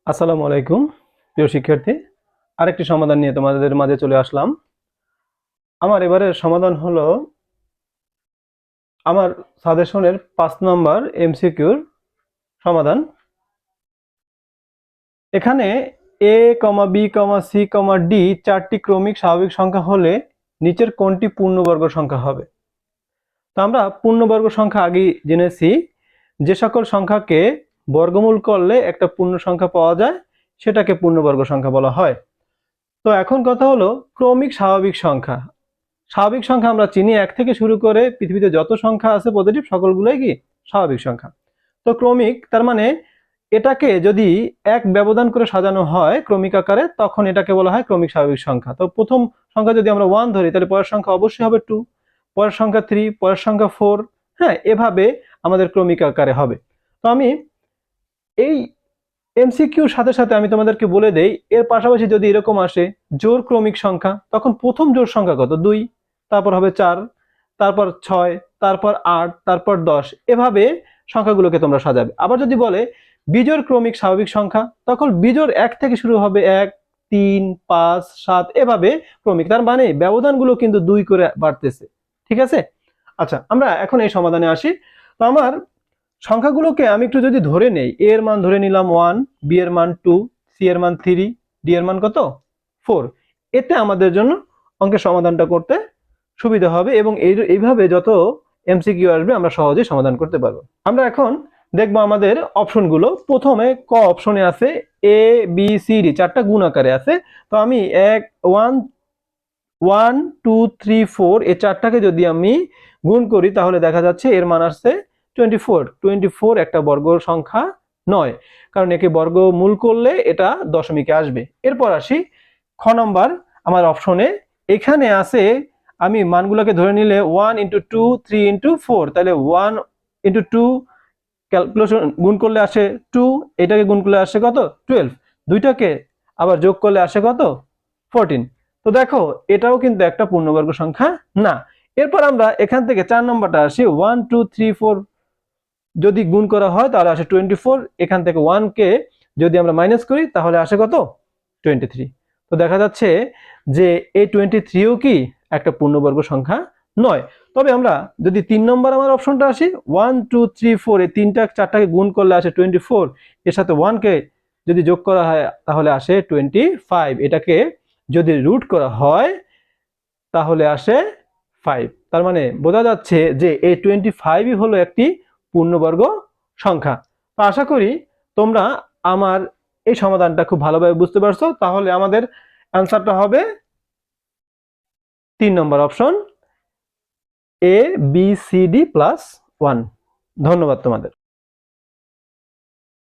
আসসালামু আলাইকুম প্রিয় শিক্ষার্থী, আরেকটি সমাধান নিয়ে তোমাদের মাঝে চলে আসলাম। আমার এবারের সমাধান হলো আমার সাজেশনের 5 নম্বর এমসিকিউর সমাধান। এখানে এ কমা B comma c comma D চারটি ক্রমিক স্বাভাবিক সংখ্যা হলে নিচের কোনটি পূর্ণবর্গ সংখ্যা হবে। তো আমরা পূর্ণবর্গ সংখ্যা আগেই জেনেছি, যে সকল সংখ্যাকে বর্গমূল করলে একটা পূর্ণ সংখ্যা পাওয়া যায় সেটাকে পূর্ণবর্গ সংখ্যা বলা হয়। তো এখন কথা হলো ক্রমিক স্বাভাবিক সংখ্যা। স্বাভাবিক সংখ্যা আমরা চিনি 1 থেকে শুরু করে পৃথিবীতে যত সংখ্যা আছে পজিটিভ সকলগুলোই কি স্বাভাবিক সংখ্যা। তো ক্রমিক তার মানে এটাকে যদি এক ব্যবধান করে সাজানো হয় ক্রমিক আকারে, তখন এটাকে বলা হয় ক্রমিক স্বাভাবিক সংখ্যা। তো প্রথম সংখ্যা যদি আমরা 1 ধরি, তাহলে পরের সংখ্যা অবশ্যই হবে 2, পরের সংখ্যা 3, পরের সংখ্যা 4। হ্যাঁ, এভাবে আমাদের ক্রমিক আকারে হবে। তো আমি এই এমসিকিউর সাথে সাথে আমি তোমাদেরকে বলে দেই, এর পাশাপাশি যদি এরকম আসে জোড় ক্রমিক সংখ্যা, তখন প্রথম জোড় সংখ্যা কত? 2, তারপর হবে 4, তারপর 6, তারপর 8, তারপর 10, এভাবে সংখ্যাগুলোকে তোমরা সাজাবে। আবার যদি বলে বিজোড় ক্রমিক স্বাভাবিক সংখ্যা, তখন বিজোড় 1 থেকে শুরু হবে, 1, 3, 5, 7, এভাবে ক্রমিক। তার মানে ব্যবধানগুলো কিন্তু 2 করে বাড়তেছে। ঠিক আছে? আচ্ছা, আমরা এখন এই সমাধানে আসি। তো আমার সংখ্যাগুলোকে আমি একটু যদি ধরে নেই, এ এর মান ধরে নিলাম 1, বি এর মান 2, সি এর মান 3, ডি এর মান কত? 4। এতে আমাদের জন্য অঙ্কের সমাধানটা করতে সুবিধা হবে এবং এইভাবে যত এমসিকিউ আসবে আমরা সহজেই সমাধান করতে পারবো। আমরা এখন দেখবো আমাদের অপশনগুলো। প্রথমে ক অপশনে আছে এ বি সি ডি, চারটা গুণ আকারে আছে। তো আমি 1 2 3 4 এই চারটাকে যদি আমি গুণ করি, তাহলে দেখা যাচ্ছে এর মান আসছে 24। 24 একটা বর্গ সংখ্যা নয়, কারণ একে বর্গমূল করলে এটা দশমিকে আসবে। এরপর আসি খ নম্বর আমার অপশনে। এখানে আছে আমি মানগুলোকে ধরে নিলে 1 × 2 3 × 4, তাহলে 1 × 2 ক্যালকুলেশন গুণ করলে আসে 2, এটাকে গুণ করলে আসে কত? 12, দুইটাকে আবার যোগ করলে আসে কত? 14। তো দেখো এটাও কিন্তু একটা পূর্ণবর্গ সংখ্যা না। এরপর আমরা এখান থেকে 4 নম্বরটা আসি, 1 2 3 4 যদি গুণ করা হয় তাহলে আসে 24। এখান থেকে 1 কে যদি আমরা মাইনাস করি তাহলে আসে কত? 23। তো দেখা যাচ্ছে যে এই 23ও কি একটা পূর্ণবর্গ সংখ্যা নয়। তবে আমরা যদি 3 নম্বর আমার অপশনটা আসি, 1 2 3 4 এই তিনটা চারটাকে গুণ করলে আসে 24, এর সাথে 1 কে যদি যোগ করা হয় তাহলে আসে 25, এটাকে যদি রুট করা হয় তাহলে আসে 5। তার মানে বোঝা যাচ্ছে যে এই 25ই হলো একটি পূর্ণবর্গ সংখ্যা। তো আশা করি তোমরা আমার এই সমাধানটা খুব ভালোভাবে বুঝতে পারছো। তাহলে আমাদের অ্যান্সারটা হবে 3 নম্বর option, A B C D + 1। ধন্যবাদ তোমাদের।